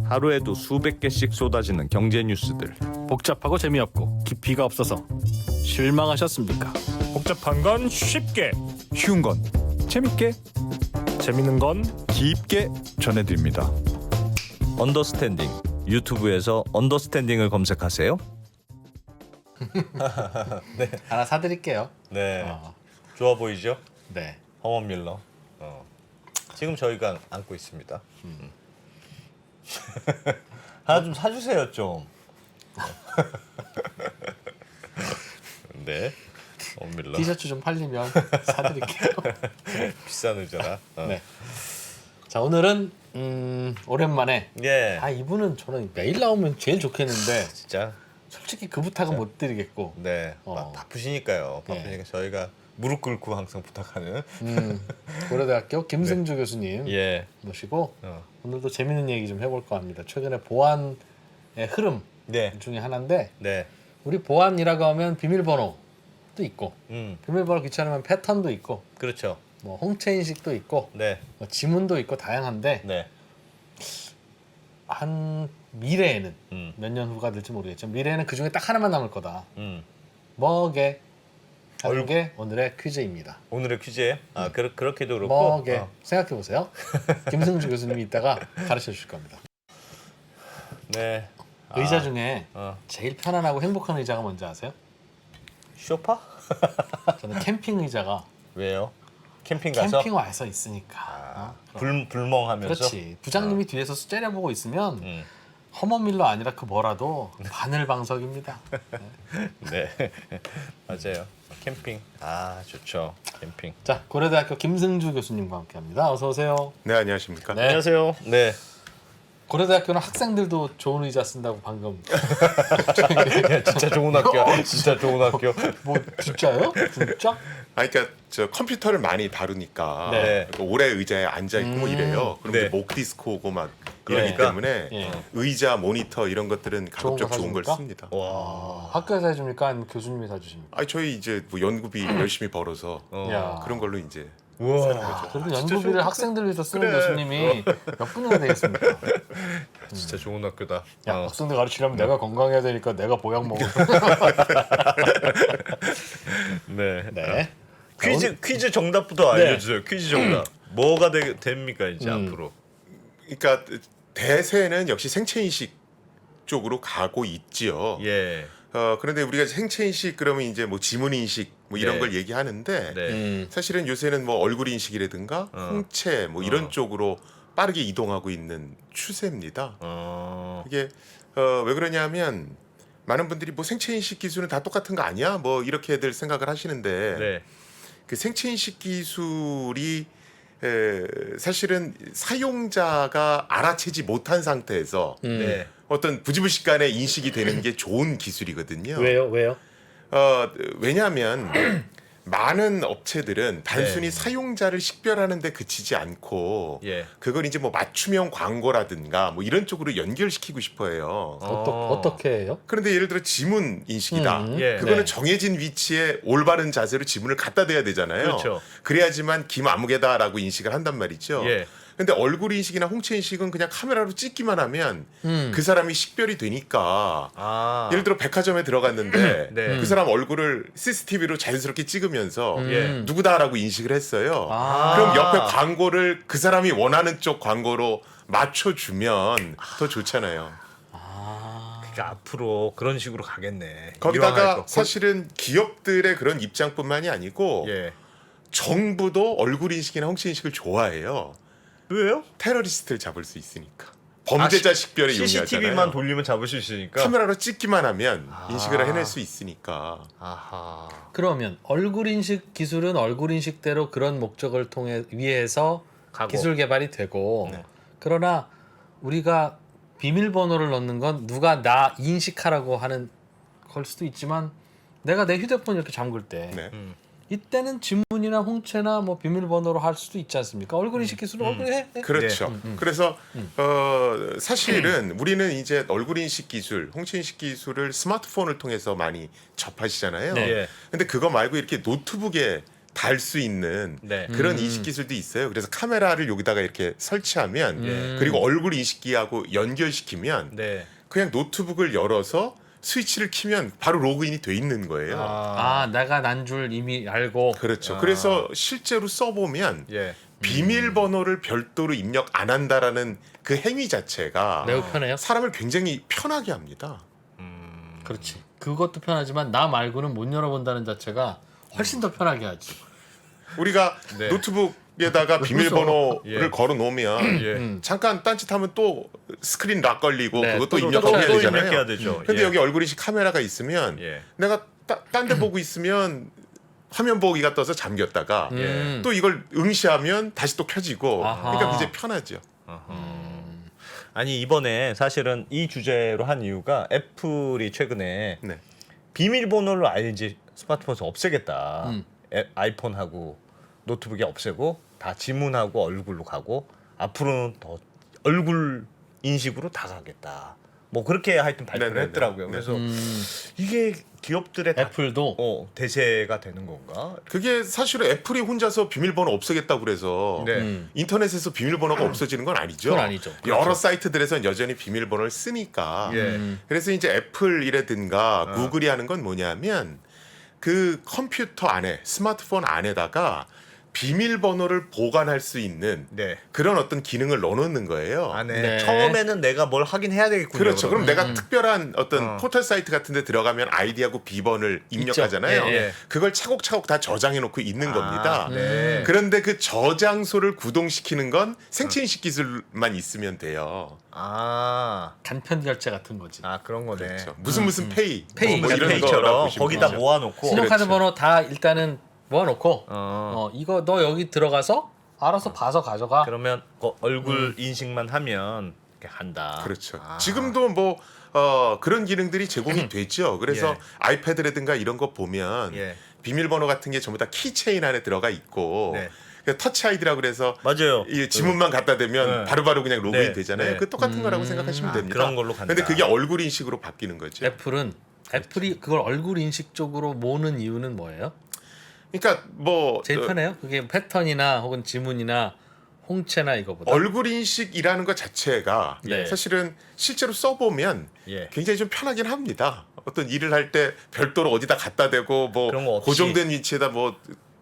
하루에도 수백 개씩 쏟아지는 경제 뉴스들. 복잡하고 재미없고 깊이가 없어서 실망하셨습니까? 복잡한 건 쉽게, 쉬운 건 재밌게, 재밌는 건 깊게 전해드립니다. 언더스탠딩. 유튜브에서 언더스탠딩을 검색하세요. 하나 사드릴게요. 네, 어. 좋아 보이죠? 네. 허먼 밀러. 지금 저희가 안고 있습니다. 하나 좀 사주세요 좀. 네, 허먼 밀러. 티셔츠 좀 팔리면 사드릴게요. 비싼 의자라. 네. 자, 오늘은 오랜만에 예, 이분은 저는 매일 나오면 제일 좋겠는데 진짜. 솔직히 그 부탁은 못 드리겠고. 네, 바쁘시니까요. 예. 바쁘니까 저희가 무릎 꿇고 항상 부탁하는. 고려대학교 김승주 교수님 예. 모시고 어. 오늘도 재밌는 얘기 좀 해볼까 합니다. 최근에 보안의 흐름 네, 중에 하나인데 네. 우리 보안이라고 하면 비밀번호도 있고 비밀번호 귀찮으면 패턴도 있고 그렇죠. 뭐 홍채 인식도 있고 네, 뭐 지문도 있고 다양한데 네. 한 미래에는 음. 몇 년 후가 될지 모르겠지만 미래에는 그 중에 딱 하나만 남을 거다. 음. 뭐게 하는 게 오늘의 퀴즈입니다. 오늘의 퀴즈예요? 그렇게도 그렇고. 뭐게 생각해 보세요. 김승주 교수님이 이따가 가르쳐 주실 겁니다. 네. 의자 중에 어. 제일 편안하고 행복한 의자가 뭔지 아세요? 쇼파? 저는 캠핑 의자가 왜요? 캠핑 가서 캠핑 와서 있으니까. 불멍하면서. 그렇지. 부장님이 뒤에서 째려보고 있으면 음. 허먼밀러 아니라 그 뭐라도 바늘방석입니다. 네. 맞아요. 캠핑. 좋죠. 캠핑. 자, 고려대학교 김승주 교수님과 함께합니다. 어서 오세요. 네, 안녕하십니까? 네. 안녕하세요. 네. 고려대학교는 학생들도 좋은 의자 쓴다고 방금. 진짜 좋은 학교야. 진짜 좋은 학교. 뭐 진짜요? 진짜? 그러니까 저 컴퓨터를 많이 다루니까 네. 오래 의자에 앉아 있고 뭐 이래요. 그럼 네. 목 디스크 오고 막 이러기 그러니까. 때문에 예. 의자, 모니터 이런 것들은 가급적 좋은 걸 사줍니까? 씁니다. 와. 학교에서 해줍니까? 아니면 교수님이 사주십니까? 저희 이제 뭐 연구비 열심히 벌어서 야. 그런 걸로 이제 우와. 그래도 연구비를 학생들 위해서 쓰는 교수님이 몇 분이나 되겠습니까? 진짜 좋은 학교다. 야, 학생들 가르치려면 내가 건강해야 되니까 내가 보약 먹어. 네. 네. 퀴즈 정답부터 네. 알려주세요. 퀴즈 정답. 뭐가 됩니까 이제 앞으로? 그러니까 대세는 역시 생체 인식 쪽으로 가고 있지요. 예. 그런데 우리가 생체 인식 그러면 이제 뭐 지문 인식 뭐 이런 네. 걸 얘기하는데 네. 사실은 요새는 뭐 얼굴 인식이라든가 홍채 뭐 이런 쪽으로 빠르게 이동하고 있는 추세입니다. 이게 왜 그러냐면 많은 분들이 뭐 생체 인식 기술은 다 똑같은 거 아니야? 뭐 이렇게들 생각을 하시는데 네. 그 생체 인식 기술이 사실은 사용자가 알아채지 못한 상태에서 네. 어떤 부지불식간에 인식이 되는 게 좋은 기술이거든요. 왜요? 왜냐하면 많은 업체들은 단순히 네. 사용자를 식별하는 데 그치지 않고 예. 그걸 이제 뭐 맞춤형 광고라든가 뭐 이런 쪽으로 연결시키고 싶어 해요. 어떻게 해요? 그런데 예를 들어 지문 인식이다. 예. 그거는 네. 정해진 위치에 올바른 자세로 지문을 갖다 대야 되잖아요. 그렇죠. 그래야지만 김아무개다라고 인식을 한단 말이죠. 예. 근데 얼굴 인식이나 홍채 인식은 그냥 카메라로 찍기만 하면 그 사람이 식별이 되니까 예를 들어 백화점에 들어갔는데 네. 그 사람 얼굴을 CCTV로 자연스럽게 찍으면서 예. 누구다라고 인식을 했어요. 그럼 옆에 광고를 그 사람이 원하는 쪽 광고로 맞춰주면 더 좋잖아요. 그러니까 앞으로 그런 식으로 가겠네. 이왕할 거기다가 거. 사실은 기업들의 그런 입장뿐만이 아니고 예. 정부도 얼굴 인식이나 홍채 인식을 좋아해요. 왜요? 테러리스트를 잡을 수 있으니까. 범죄자 식별에 용이하잖아요. CCTV만 돌리면 잡을 수 있으니까. 카메라로 찍기만 하면 인식을 해낼 수 있으니까. 아하. 그러면 얼굴 인식 기술은 얼굴 인식대로 그런 목적을 통해 위해서 가고. 기술 개발이 되고 그러나 우리가 비밀번호를 넣는 건 누가 나 인식하라고 하는 걸 수도 있지만 내가 내 휴대폰 이렇게 잠글 때 네. 이때는 지문이나 홍채나 뭐 비밀번호로 할 수도 있지 않습니까? 얼굴 인식 기술은 얼굴에 해. 그렇죠. 그래서 사실은 우리는 이제 얼굴 인식 기술, 홍채 인식 기술을 스마트폰을 통해서 많이 접하시잖아요. 네. 예. 근데 그거 말고 이렇게 노트북에 달 수 있는 네. 그런 인식 기술도 있어요. 그래서 카메라를 여기다가 이렇게 설치하면 그리고 얼굴 인식기하고 연결시키면 네. 그냥 노트북을 열어서 스위치를 키면 바로 로그인이 돼 있는 거예요. 아, 내가 난 줄 이미 알고. 그렇죠. 그래서 실제로 써보면 예. 비밀번호를 별도로 입력 안 한다라는 그 행위 자체가 매우 편해요. 사람을 굉장히 편하게 합니다. 그렇지. 그것도 편하지만 나 말고는 못 열어본다는 자체가 훨씬 더 편하게 하지. 우리가 네. 노트북에다가 비밀번호를 예. 걸어 놓으면 예. 잠깐 딴짓하면 또 스크린 락 걸리고 네, 그것도 또 입력하고 해야 또 되잖아요. 입력해야 되죠. 근데 예. 여기 얼굴 인식 카메라가 있으면 예. 내가 딴 데 보고 있으면 화면 보기가 떠서 잠겼다가 예. 또 이걸 응시하면 다시 또 켜지고 아하. 그러니까 굉장히 편하죠. 아니 이번에 사실은 이 주제로 한 이유가 애플이 최근에 네. 비밀번호를 알지 스마트폰에서 없애겠다. 음. 아이폰하고 노트북이 없애고 다 지문하고 얼굴로 가고 앞으로는 더 얼굴 인식으로 다 가겠다. 뭐 그렇게 하여튼 발표를 네네네. 했더라고요. 네. 그래서 이게 기업들의 다 애플도 대세가 되는 건가? 그게 사실은 애플이 혼자서 비밀번호 없애겠다고 그래서 네. 인터넷에서 비밀번호가 없어지는 건 아니죠. 그건 아니죠. 여러 사이트들에서는 여전히 비밀번호를 쓰니까. 예. 그래서 이제 애플이라든가 구글이 하는 건 뭐냐면 그 컴퓨터 안에 스마트폰 안에다가 비밀번호를 보관할 수 있는 네. 그런 어떤 기능을 넣어놓는 거예요. 안에 네. 처음에는 내가 뭘 하긴 해야 되겠군요. 그렇죠. 그럼 그러면. 내가 특별한 어떤 포털 사이트 같은 데 들어가면 아이디하고 비번을 입력하잖아요. 예, 예. 그걸 차곡차곡 다 저장해 놓고 있는 겁니다. 네. 그런데 그 저장소를 구동시키는 건 생체인식 기술만 있으면 돼요. 아, 간편 결제 같은 거지. 그런 거네. 그렇죠. 무슨 페이, 페이, 뭐 이런 거라고 페이처럼 보시면 거기다 되죠. 모아놓고 신용카드 그렇죠. 번호 다 일단은 모아놓고 어. 이거 너 여기 들어가서 알아서 봐서 가져가. 그러면 그 얼굴 인식만 하면 이렇게 한다. 그렇죠. 아. 지금도 뭐 그런 기능들이 제공이 되죠. 그래서 예. 아이패드라든가 이런 거 보면 예. 비밀번호 같은 게 전부 다 키체인 안에 들어가 있고 네. 터치 아이디라고 그래서 맞아요. 이 지문만 갖다 대면 네. 바로바로 그냥 로그인 네. 되잖아요. 네. 그 똑같은 거라고 생각하시면 됩니다. 그런 걸로 간다. 근데 그게 얼굴 인식으로 바뀌는 거죠. 애플이 그걸 얼굴 인식 쪽으로 모는 이유는 뭐예요? 그러니까 뭐 제일 편해요? 그게 패턴이나 혹은 지문이나 홍채나 이거보다. 얼굴 인식이라는 것 자체가 네. 사실은 실제로 써보면 예. 굉장히 좀 편하긴 합니다. 어떤 일을 할 때 별도로 어디다 갖다 대고 뭐 그런 거 없이. 고정된 위치에다 뭐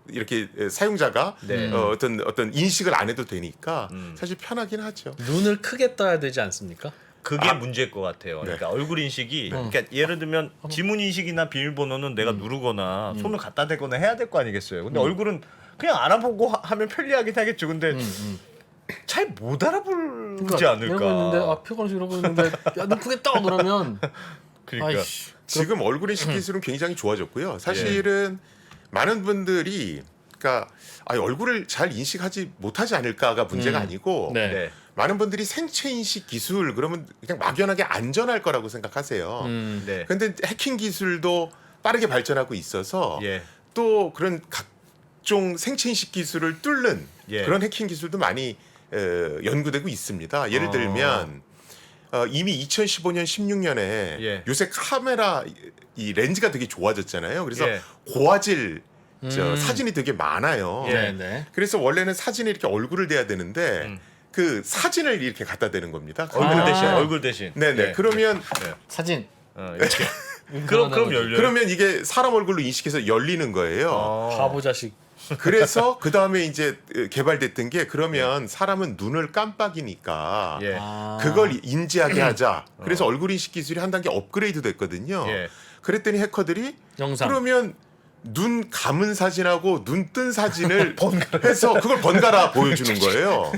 이렇게 사용자가 네. 어떤 인식을 안 해도 되니까 사실 편하긴 하죠. 눈을 크게 떠야 되지 않습니까? 그게 문제일 것 같아요. 그러니까 얼굴 인식이 그러니까 예를 들면 지문 인식이나 비밀번호는 내가 누르거나 손을 갖다 대거나 해야 될 거 아니겠어요. 근데 얼굴은 그냥 알아보고 하면 편리하긴 하겠죠. 근데 잘 못 알아보지 않을까. 이러고 있는데 표건식 이러고 있는데 야눈 크게 떠 그러면 그러니까 아이씨. 지금 얼굴 인식 기술은 굉장히 좋아졌고요. 사실은 많은 분들이 그러니까 얼굴을 잘 인식하지 못하지 않을까가 문제가 아니고 네. 네. 많은 분들이 생체 인식 기술 그러면 그냥 막연하게 안전할 거라고 생각하세요. 네. 근데 해킹 기술도 빠르게 발전하고 있어서 예. 또 그런 각종 생체 인식 기술을 뚫는 예. 그런 해킹 기술도 많이 연구되고 있습니다. 예를 들면 이미 2015년 16년에 예. 요새 카메라 이 렌즈가 되게 좋아졌잖아요. 그래서 예. 고화질 사진이 되게 많아요. 네, 네. 그래서 원래는 사진에 이렇게 얼굴을 대야 되는데 그 사진을 이렇게 갖다 대는 겁니다. 얼굴 아. 대신 얼굴 대신. 네네. 예. 그러면 사진. 이렇게. 그럼 열려요. 그러면 이게 사람 얼굴로 인식해서 열리는 거예요. 바보 자식. 그래서 그 다음에 이제 개발됐던 게 그러면 사람은 눈을 깜빡이니까 예. 그걸 인지하게 하자. 그래서 얼굴 인식 기술이 한 단계 업그레이드 됐거든요. 예. 그랬더니 해커들이 영상. 그러면 눈 감은 사진하고 눈 뜬 사진을 해서 그걸 번갈아 보여주는 거예요.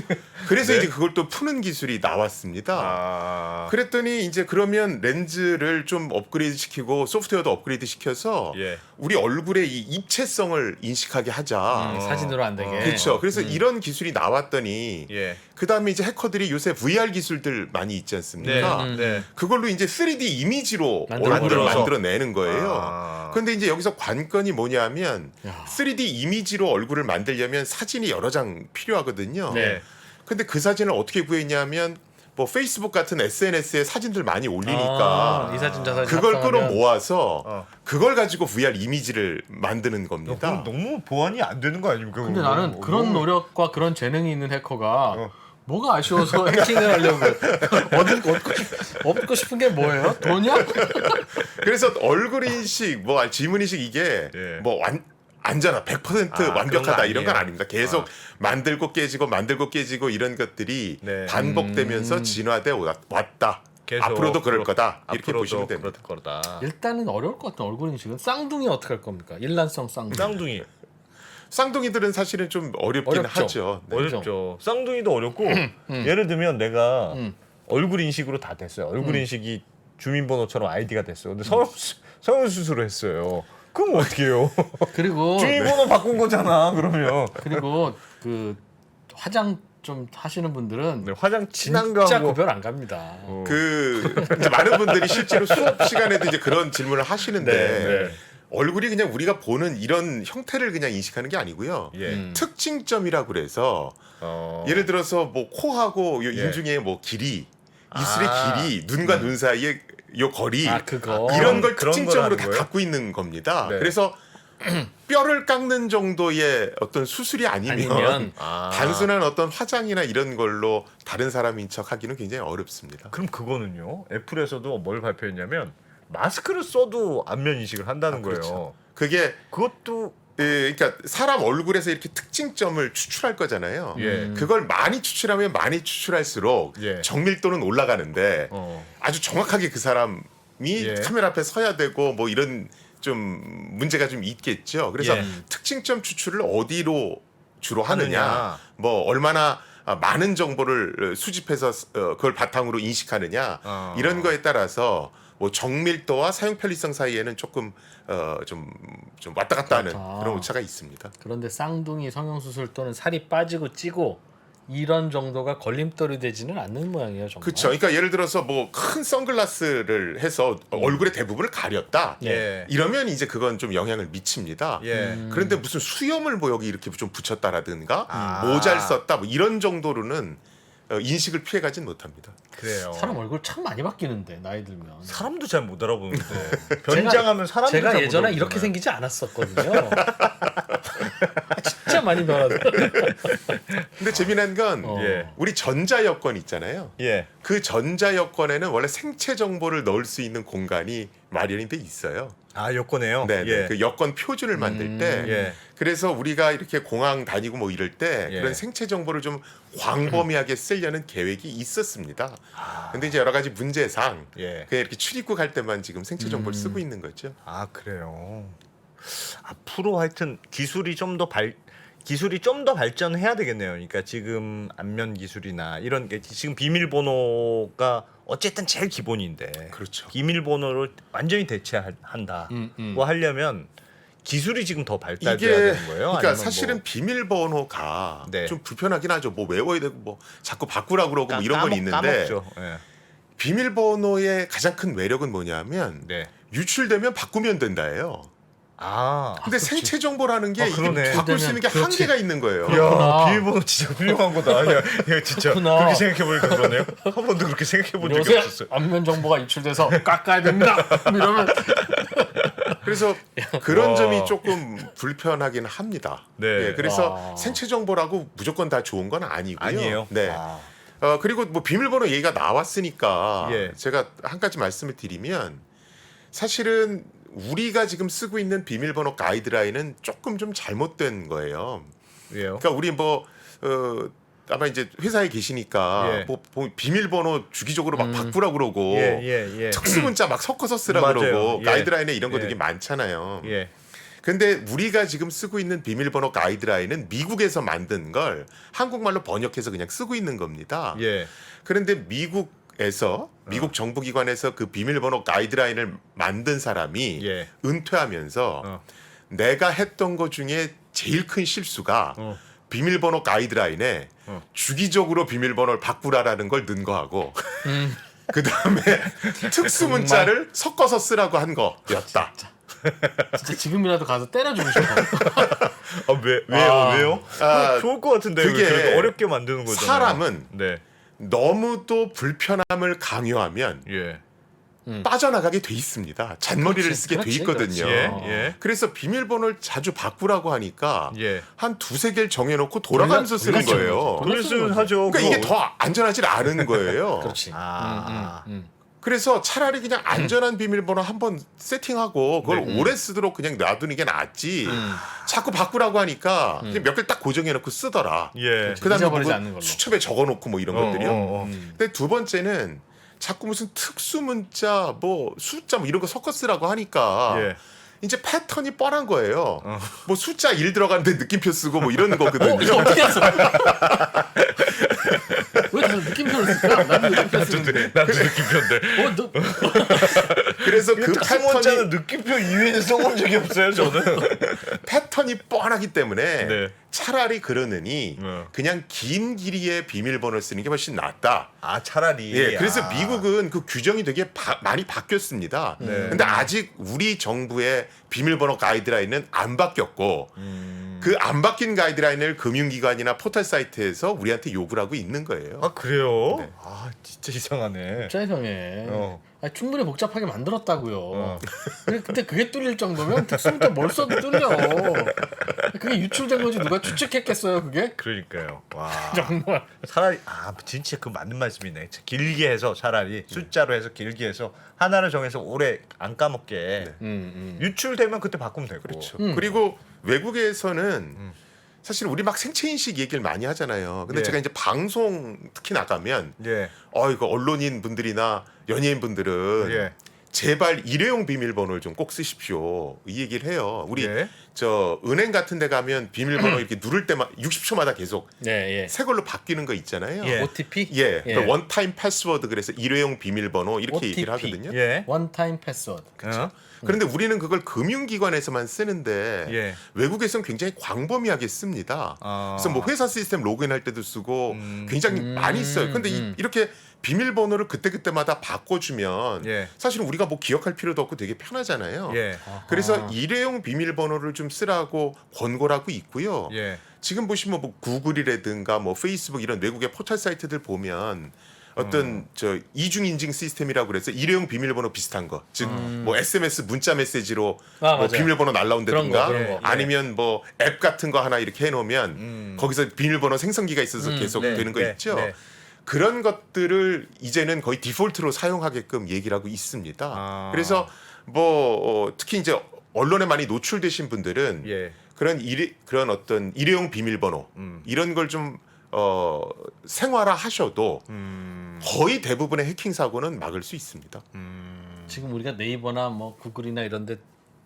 그래서 이제 그걸 또 푸는 기술이 나왔습니다. 그랬더니 이제 그러면 렌즈를 좀 업그레이드 시키고 소프트웨어도 업그레이드 시켜서 예. 우리 얼굴의 이 입체성을 인식하게 하자. 사진으로 안 되게. 그렇죠. 그래서 이런 기술이 나왔더니 예. 그 다음에 이제 해커들이 요새 VR 기술들 많이 있지 않습니까? 네. 그걸로 이제 3D 이미지로 만들어서. 얼굴을 만들어내는 거예요. 아. 그런데 이제 여기서 관건이 뭐냐면 야. 3D 이미지로 얼굴을 만들려면 사진이 여러 장 필요하거든요. 네. 근데 그 사진을 어떻게 구했냐면 뭐 페이스북 같은 SNS에 사진들 많이 올리니까 이 사진 저 사진 그걸 합성하면 끌어모아서 그걸 가지고 VR 이미지를 만드는 겁니다. 그럼 너무 보완이 안 되는 거 아닙니까? 근데 그거? 나는 그런 노력과 그런 재능이 있는 해커가 어. 뭐가 아쉬워서 해킹을 하려고 얻고 싶은 게 뭐예요? 돈이야? 그래서 얼굴 인식, 뭐 지문 인식 이게 예. 뭐 완전한 100% 그런 완벽하다 거 이런 건 아니에요. 아닙니다. 계속 만들고 깨지고 이런 것들이 네. 반복되면서 진화돼 왔다. 계속 앞으로도 그럴 거다. 이렇게 앞으로도 보시면 됩니다. 그럴 거다. 일단은 어려울 것 같은 얼굴 인식은 쌍둥이 어떻게 할 겁니까? 일란성 쌍둥이. 쌍둥이 쌍둥이들은 사실은 좀 어렵긴 어렵죠. 하죠. 네. 어렵죠. 쌍둥이도 어렵고 예를 들면 내가 얼굴 인식으로 다 됐어요. 얼굴 인식이 주민번호처럼 아이디가 됐어요. 근데 성형 수술을 했어요. 그럼 어떻게 해요? 그리고 주민번호 바꾼 거잖아. 그러면 그리고 그 화장 좀 하시는 분들은 네, 화장 진한 진짜 거하고 구별 안 갑니다. 그 이제 많은 분들이 실제로 수업 시간에도 이제 그런 질문을 하시는데 네. 얼굴이 그냥 우리가 보는 이런 형태를 그냥 인식하는 게 아니고요. 예. 특징점이라고 그래서 예를 들어서 뭐 코하고 요 예. 인중의 뭐 길이, 입술의 아. 길이, 눈과 눈 사이의 요 거리 그거 이런 걸 그런 특징적으로 걸 다 하는 거예요? 갖고 있는 겁니다. 네. 그래서 뼈를 깎는 정도의 어떤 수술이 아니면 아니면 단순한 어떤 화장이나 이런 걸로 다른 사람인 척하기는 굉장히 어렵습니다. 그럼 그거는요. 애플에서도 뭘 발표했냐면 마스크를 써도 안면 인식을 한다는 거예요. 그렇죠. 그게 그것도 그러니까 사람 얼굴에서 이렇게 특징점을 추출할 거잖아요. 예. 그걸 많이 추출하면 많이 추출할수록 예. 정밀도는 올라가는데 아주 정확하게 그 사람이 예. 카메라 앞에 서야 되고 뭐 이런 좀 문제가 좀 있겠죠. 그래서 예. 특징점 추출을 어디로 주로 하느냐, 하느냐. 뭐 얼마나 많은 정보를 수집해서 그걸 바탕으로 인식하느냐 이런 거에 따라서 뭐 정밀도와 사용 편리성 사이에는 조금 좀 왔다 갔다 하는 그렇다. 그런 오차가 있습니다. 그런데 쌍둥이 성형수술 또는 살이 빠지고 찌고 이런 정도가 걸림돌이 되지는 않는 모양이에요. 정말. 그렇죠. 그러니까 예를 들어서 뭐 큰 선글라스를 해서 얼굴의 대부분을 가렸다. 예. 이러면 이제 그건 좀 영향을 미칩니다. 예. 그런데 무슨 수염을 뭐 여기 이렇게 좀 붙였다라든가 아. 모자를 썼다 뭐 이런 정도로는 인식을 피해가진 못합니다. 그래요. 사람 얼굴 참 많이 바뀌는데 나이 들면. 사람도 잘 못 알아보는데 변장하면 사람도 제가 잘 못 예전에 알아보잖아요. 이렇게 생기지 않았었거든요. 진짜 많이 변하더라고요. 근데 재미난 건 예. 우리 전자 여권 있잖아요. 예. 그 전자 여권에는 원래 생체 정보를 넣을 수 있는 공간이 마련이 돼 있어요. 아 여권에요. 네, 예. 그 여권 표준을 만들 때 예. 그래서 우리가 이렇게 공항 다니고 뭐 이럴 때 예. 그런 생체 정보를 좀 광범위하게 쓰려는 계획이 있었습니다. 근데 이제 여러 가지 문제상 예. 그냥 이렇게 출입국 할 때만 지금 생체 정보를 쓰고 있는 거죠. 아 그래요. 앞으로 하여튼 기술이 좀 더 발전해야 되겠네요. 그러니까 지금 안면 기술이나 이런 게 지금 비밀번호가 어쨌든 제일 기본인데 그렇죠. 비밀번호를 완전히 대체한다고 하려면 기술이 지금 더 발달돼야 이게 되는 거예요? 그러니까 아니면 사실은 뭐 비밀번호가 네. 좀 불편하긴 하죠. 뭐 외워야 되고 뭐 자꾸 바꾸라고 그러고 뭐 이런 건 있는데 까먹죠. 예. 비밀번호의 가장 큰 매력은 뭐냐면 네. 유출되면 바꾸면 된다예요. 아. 근데 생체 정보라는 게 아, 이게 그러네. 바꿀 수 있는 게 그렇지. 한계가 있는 거예요. 야, 비밀번호 진짜 훌륭한 거다. 야, 진짜 그렇구나. 그렇게 생각해 보니까 그러네요. 한 번도 그렇게 생각해 본 적이 요새 없었어요. 안면 정보가 유출돼서 깎아야 됩니다. 이러면 그래서 그런 와. 점이 조금 불편하긴 합니다. 네. 예, 그래서 와. 생체 정보라고 무조건 다 좋은 건 아니고요. 아니에요. 네. 아. 그리고 뭐 비밀번호 얘기가 나왔으니까 예. 제가 한 가지 말씀을 드리면 사실은 우리가 지금 쓰고 있는 비밀번호 가이드라인은 조금 좀 잘못된 거예요. 왜요? 그러니까 우리 뭐 아마 이제 회사에 계시니까 예. 뭐 비밀번호 주기적으로 막 바꾸라고 그러고 예. 특수문자 막 섞어서 쓰라 맞아요. 그러고 예. 가이드라인에 이런 거 예. 되게 많잖아요. 예. 근데 우리가 지금 쓰고 있는 비밀번호 가이드라인은 미국에서 만든 걸 한국말로 번역해서 그냥 쓰고 있는 겁니다. 예. 그런데 미국 정부기관에서 그 비밀번호 가이드라인을 만든 사람이 예. 은퇴하면서 내가 했던 것 중에 제일 큰 실수가 비밀번호 가이드라인에 주기적으로 비밀번호를 바꾸라라는 걸 넣은 거하고 그 다음에 특수문자를 섞어서 쓰라고 한 거였다. 진짜 지금이라도 가서 때려주고 싶어. 왜요? 아, 좋을 것 같은데 그게 왜 그렇게 어렵게 만드는 거잖아요. 사람은 네. 너무도 불편함을 강요하면 예. 빠져나가게 돼 있습니다. 잔머리를 그렇지, 쓰게 돼 그렇지, 있거든요. 예. 예. 그래서 비밀번호를 자주 바꾸라고 하니까 예. 한 두세 개를 정해놓고 돌아가면서 쓰는 돌려 거예요. 그랬으면 하죠. 그러니까 이게 더 안전하지 않은 거예요. 그렇지. 아. 그래서 차라리 그냥 안전한 비밀번호 한번 세팅하고 그걸 네. 오래 쓰도록 그냥 놔두는 게 낫지. 자꾸 바꾸라고 하니까 그냥 몇 개를 딱 고정해놓고 쓰더라. 예. 그다음에 잊어버리지 않는 뭐 걸로. 수첩에 적어놓고 뭐 이런 것들이요. 음. 근데 두 번째는 자꾸 무슨 특수 문자, 뭐 숫자 뭐 이런 거 섞어 쓰라고 하니까 예. 이제 패턴이 뻔한 거예요. 뭐 숫자 1 들어가는데 느낌표 쓰고 뭐 이런 거거든요. 이거 어떻게 했어? 왜 다들 느낌표를 쓸까? 나도 느낌표 쓰는데. 나도 느낌표인데. 너 그래서 그 특수문자는 느낌표 이외에 써본 적이 없어요. 저는. 패턴이 뻔하기 때문에 네. 차라리 그러느니 그냥 긴 길이의 비밀번호를 쓰는 게 훨씬 낫다. 아 차라리. 예, 그래서 아. 미국은 그 규정이 되게 많이 바뀌었습니다. 근데 아직 우리 정부의 비밀번호 가이드라인은 안 바뀌었고 그 안 바뀐 가이드라인을 금융기관이나 포털 사이트에서 우리한테 요구를 하고 있는 거예요. 아 그래요? 네. 아 진짜 이상하네. 짜이성해. 어. 아니, 충분히 복잡하게 만들었다고요. 근데 그게 뚫릴 정도면 특수부터 뭘 써도 뚫려. 그게 유출된 거지 누가 추측했겠어요 그게? 그러니까요. 와. 정말. 차라리 아 진짜 그 맞는 말씀이네. 길게 해서 차라리 숫자로 해서 길게 해서 하나를 정해서 오래 안 까먹게 유출되면 그때 바꾸면 되고. 그렇죠. 그리고 외국에서는 사실 우리 막 생체인식 얘기를 많이 하잖아요. 근데 예. 제가 이제 방송 특히 나가면 예. 이거 언론인 분들이나 연예인 분들은 예. 제발 일회용 비밀번호를 좀 꼭 쓰십시오. 이 얘기를 해요. 우리 예. 저 은행 같은 데 가면 비밀번호 이렇게 누를 때마다 60초마다 계속 네, 예. 새 걸로 바뀌는 거 있잖아요. 예. OTP? 예. 그러니까 원타임 패스워드 그래서 일회용 비밀번호 이렇게 OTP. 얘기를 하거든요. 예. 원타임 패스워드. 어? 그런데 우리는 그걸 금융기관에서만 쓰는데 예. 외국에서는 굉장히 광범위하게 씁니다. 아. 그래서 뭐 회사 시스템 로그인할 때도 쓰고 굉장히 많이 써요. 근데 이렇게 비밀번호를 그때그때마다 바꿔주면 예. 사실은 우리가 뭐 기억할 필요도 없고 되게 편하잖아요. 예. 그래서 일회용 비밀번호를 좀 쓰라고 권고를 하고 있고요. 예. 지금 보시면 뭐 구글이라든가 뭐 페이스북 이런 외국의 포털 사이트들 보면 어떤 저 이중 인증 시스템이라고 그래서 일회용 비밀번호 비슷한 거, 즉 뭐 SMS 문자 메시지로 뭐 맞아요. 비밀번호 날라온다든가 그런 거. 아니면 뭐 앱 같은 거 하나 이렇게 해놓으면 거기서 비밀번호 생성기가 있어서 계속 네, 되는 거 네, 있죠. 네. 그런 것들을 이제는 거의 디폴트로 사용하게끔 얘기를 하고 있습니다. 아. 그래서 뭐 특히 이제 언론에 많이 노출되신 분들은 예. 그런 어떤 일회용 비밀번호 이런 걸 좀 생활화 하셔도 거의 대부분의 해킹 사고는 막을 수 있습니다. 지금 우리가 네이버나 뭐 구글이나 이런데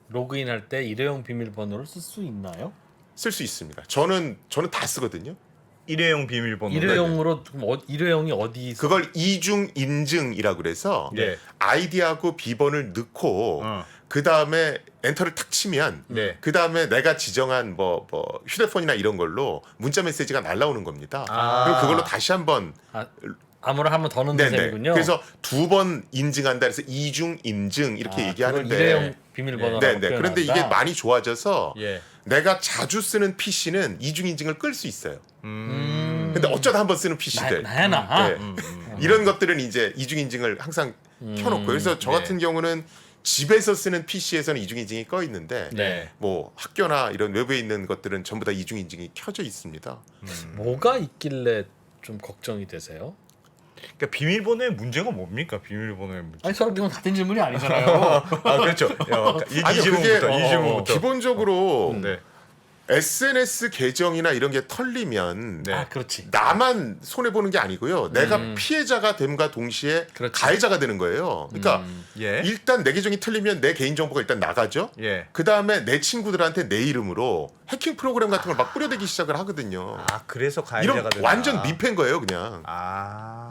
로그인할 때 일회용 비밀번호를 쓸 수 있나요? 쓸 수 있습니다. 저는 다 쓰거든요. 일회용 비밀번호. 일회용으로 그럼 일회용이 어디 있어? 그걸 이중 인증이라고 그래서 예. 아이디하고 비번을 넣고 그 다음에 엔터를 탁 치면 네. 그 다음에 내가 지정한 뭐 휴대폰이나 이런 걸로 문자 메시지가 날라오는 겁니다. 아. 그럼 그걸로 다시 한번 아무나 한번 더 넣는 네네. 셈이군요. 그래서 두 번 인증한다 그래서 이중 인증 이렇게 그걸 얘기하는데 일회용 비밀번호라고 네네. 표현한다. 그런데 이게 많이 좋아져서 예. 내가 자주 쓰는 PC는 이중 인증을 끌 수 있어요. 근데 어쩌다 한번 쓰는 PC들 나야 나. 네. 이런 것들은 이제 이중 인증을 항상 켜놓고 그래서 저 같은 경우는 집에서 쓰는 PC에서는 이중 인증이 꺼 있는데 네. 뭐 학교나 이런 외부에 있는 것들은 전부 다 이중 인증이 켜져 있습니다. 뭐가 있길래 좀 걱정이 되세요? 그러니까 비밀번호의 문제가 뭡니까? 비밀번호의 문제. 아니 저랑 지금 같은 질문이 아니잖아요. 아 그렇죠. 아니, 이 질문부터. 그게, 이 질문부터. 기본적으로 네. SNS 계정이나 이런 게 털리면 네. 아 그렇지. 나만 손해 보는 게 아니고요. 내가 피해자가 됨과 동시에 그렇지. 가해자가 되는 거예요. 그러니까 예. 일단 내 계정이 틀리면 내 개인 정보가 일단 나가죠. 예. 그 다음에 내 친구들한테 내 이름으로 해킹 프로그램 같은 걸 막 뿌려대기 시작을 하거든요. 아 그래서 가해자가 이런 된다. 완전 미패인 거예요, 그냥. 아.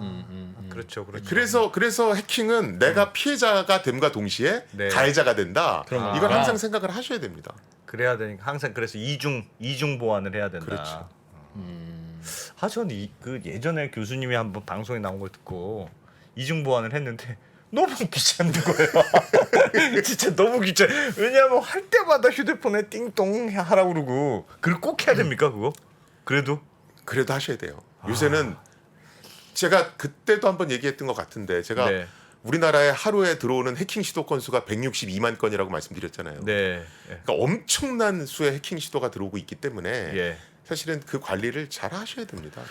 그렇죠. 그렇죠. 그래서 해킹은 내가 피해자가 됨과 동시에 네. 가해자가 된다. 그런 이걸 거구나. 항상 생각을 하셔야 됩니다. 그래야 되니까 항상 그래서 이중 보완을 해야 된다. 그렇죠. 아 저는 그 예전에 교수님이 한번 방송에 나온 걸 듣고 이중 보완을 했는데 너무 귀찮은 거예요. 진짜 너무 귀찮아. 왜냐하면 할 때마다 휴대폰에 띵동 하라고 그러고 그걸 꼭 해야 됩니까 그거? 그래도 그래도 하셔야 돼요. 요새는 제가 그때도 한번 얘기했던 것 같은데 제가 네. 우리나라에 하루에 들어오는 해킹 시도 건수가 162만 건이라고 말씀드렸잖아요. 네. 그러니까 엄청난 수의 해킹 시도가 들어오고 있기 때문에 예. 사실은 그 관리를 잘 하셔야 됩니다.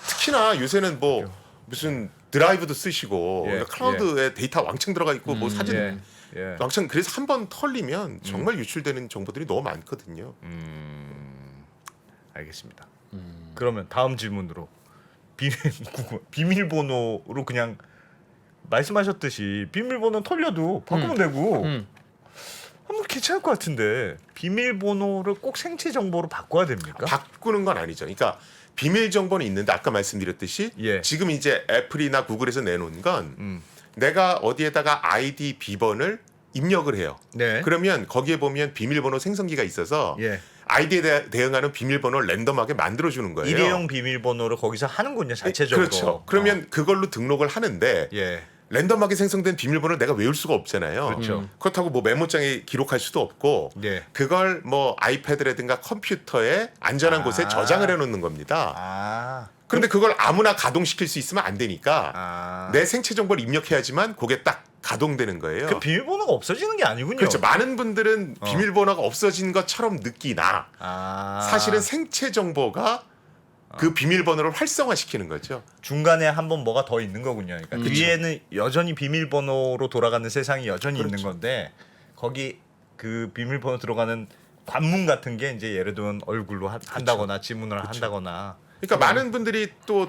특히나 요새는 뭐 무슨 드라이브도 쓰시고 예, 그러니까 클라우드에 데이터 왕창 들어가 있고 뭐 사진 예. 예. 왕창 그래서 한 번 털리면 정말 유출되는 정보들이 너무 많거든요. 알겠습니다. 그러면 다음 질문으로 비밀번호로 그냥 말씀하셨듯이 비밀번호 털려도 바꾸면 되고 한번 괜찮을 것 같은데 비밀번호를 꼭 생체 정보로 바꿔야 됩니까? 바꾸는 건 아니죠. 그러니까 비밀 정보는 있는데 아까 말씀드렸듯이 예. 지금 이제 애플이나 구글에서 내놓은 건 내가 어디에다가 아이디 비번을 입력을 해요. 네. 그러면 거기에 보면 비밀번호 생성기가 있어서 예. 아이디에 대응하는 비밀번호를 랜덤하게 만들어주는 거예요. 일회용 비밀번호를 거기서 하는군요, 자체적으로. 그렇죠. 그러면 그걸로 등록을 하는데 예. 랜덤하게 생성된 비밀번호를 내가 외울 수가 없잖아요. 그렇죠. 그렇다고 뭐 메모장에 기록할 수도 없고 예. 그걸 뭐 아이패드라든가 컴퓨터에 안전한 곳에 저장을 해놓는 겁니다. 아. 그런데 그걸 아무나 가동시킬 수 있으면 안 되니까 아. 내 생체 정보를 입력해야지만 그게 딱 가동되는 거예요. 그 비밀번호가 없어지는 게 아니군요. 그렇죠. 많은 분들은 비밀번호가 없어진 것처럼 느끼나 아. 사실은 생체 정보가 그 비밀번호를 활성화시키는 거죠. 중간에 한번 뭐가 더 있는 거군요. 그러니까 뒤에는 여전히 비밀번호로 돌아가는 세상이 여전히 있는 건데 거기 그 비밀번호 들어가는 관문 같은 게 이제 예를 들면 얼굴로 한다거나 지문을 한다거나. 그러니까 많은 분들이 또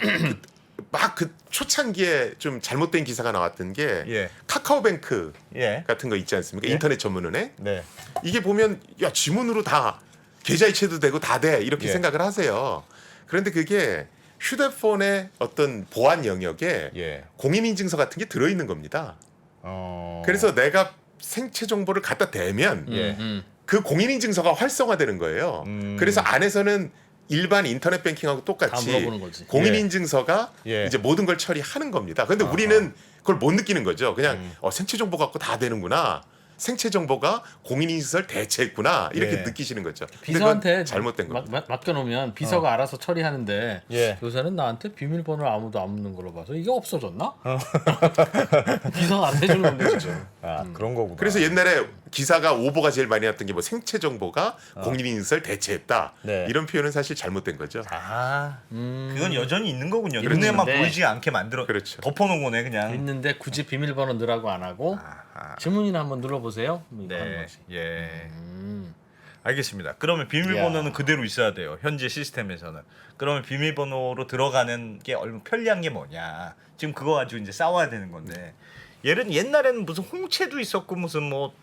막 그 초창기에 좀 잘못된 기사가 나왔던 게 예. 카카오뱅크 예. 같은 거 있지 않습니까? 예. 인터넷 전문은행. 네. 이게 보면 야 지문으로 다 계좌이체도 되고 다 돼 이렇게 예. 생각을 하세요. 그런데 그게 휴대폰의 어떤 보안 영역에 예. 공인인증서 같은 게 들어있는 겁니다. 어. 그래서 내가 생체 정보를 갖다 대면 예. 그 공인인증서가 활성화되는 거예요. 그래서 안에서는 일반 인터넷 뱅킹하고 다 똑같이 물어보는 거지. 공인인증서가 예. 이제 모든 걸 처리하는 겁니다. 그런데 우리는 그걸 못 느끼는 거죠. 그냥 생체 정보 갖고 다 되는구나. 생체 정보가 공인인증서를 대체했구나 이렇게 예. 느끼시는 거죠. 근데 비서한테 그건 잘못된 겁니다. 맡겨놓으면 비서가 알아서 처리하는데 예. 요새는 나한테 비밀번호를 아무도 안 묻는 걸로 봐서 이게 없어졌나? 비서가 안 해주는 건데 지금. 아, 그런 거구나. 그래서 옛날에 기사가 오보가 제일 많이 났던 게 뭐 생체 정보가 공인인증서를 대체했다. 네. 이런 표현은 사실 잘못된 거죠. 아, 그건 여전히 있는 거군요. 그렇죠. 눈에만 네. 보이지 않게 만들어 그렇죠. 덮어놓은 거네 그냥. 있는데 굳이 비밀번호 넣으라고 안 하고 지문이나 한번 눌러보세요. 뭐 이거 하는 네, 거지. 예. 알겠습니다. 그러면 비밀번호는 야. 그대로 있어야 돼요. 현재 시스템에서는. 그러면 비밀번호로 들어가는 게 얼마나 편리한 게 뭐냐. 지금 그거 가지고 이제 싸워야 되는 건데. 옛날에는 무슨 홍채도 있었고 무슨 뭐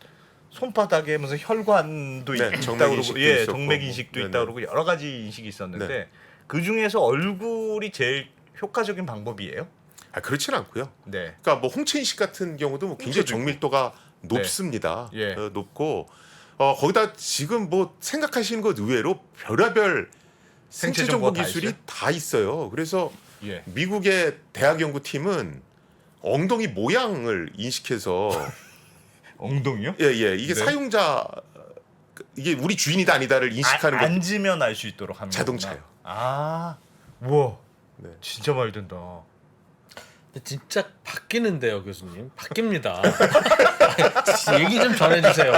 손바닥에 무슨 혈관도 네, 있다 정맥 그러고 인식도 예, 있었고. 정맥 인식도 네네. 있다 그러고 여러 가지 인식이 있었는데 네. 그 중에서 얼굴이 제일 효과적인 방법이에요? 아 그렇지는 않고요. 네. 그러니까 뭐 홍채 인식 같은 경우도 뭐 굉장히 홍채도 정밀도가 높습니다. 예. 높고 거기다 지금 뭐 생각하시는 것 의외로 별의별 생체 정보 정보가 다 기술이 있어요? 다 있어요. 그래서 예. 미국의 대학 연구팀은 엉덩이 모양을 인식해서 엉덩이요? 예예 이게 네. 사용자 이게 우리 주인이다 아니다를 인식하는 것 앉으면 알 수 있도록 하는 자동차요. 거구나. 아, 우와, 네. 진짜 말 된다. 근데 진짜 바뀌는데요, 교수님. 바뀝니다. 얘기 좀 전해주세요.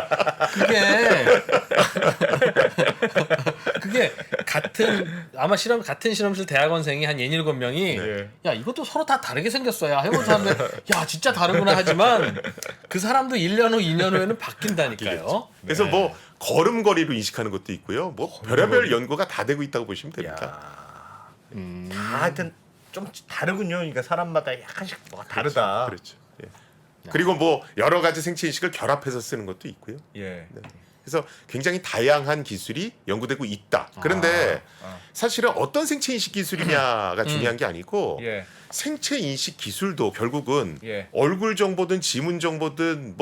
그게 아마 같은 실험실 대학원생이 한 6-7명이 네. 야 이것도 서로 다 다르게 생겼어야 해보자 하면 야 진짜 다르구나 하지만 그 사람도 1년 후 2년 후에는 바뀐다니까요. 그래서 뭐 걸음걸이로 인식하는 것도 있고요. 뭐 별의별 연구가 다 되고 있다고 보시면 됩니다. 다 하여튼 좀 다르군요. 그러니까 사람마다 약간씩 뭐가 다르다. 그렇죠. 예. 그리고 뭐 여러 가지 생체 인식을 결합해서 쓰는 것도 있고요. 예. 그래서 굉장히 다양한 기술이 연구되고 있다. 그런데 사실은 어떤 생체 인식 기술이냐가 중요한 게 아니고 예. 생체 인식 기술도 결국은 예. 얼굴 정보든 지문 정보든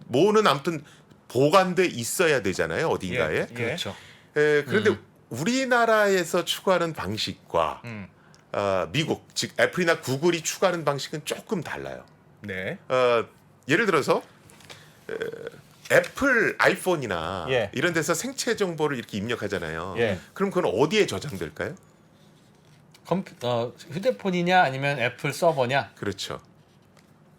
뭐는 아무튼 보관돼 있어야 되잖아요. 어딘가에. 예. 그렇죠. 그런데 우리나라에서 추구하는 방식과 미국 즉 애플이나 구글이 추구하는 방식은 조금 달라요. 네. 예를 들어서 애플 아이폰이나 예. 이런 데서 생체 정보를 이렇게 입력하잖아요. 예. 그럼 그건 어디에 저장될까요? 휴대폰이냐 아니면 애플 서버냐? 그렇죠.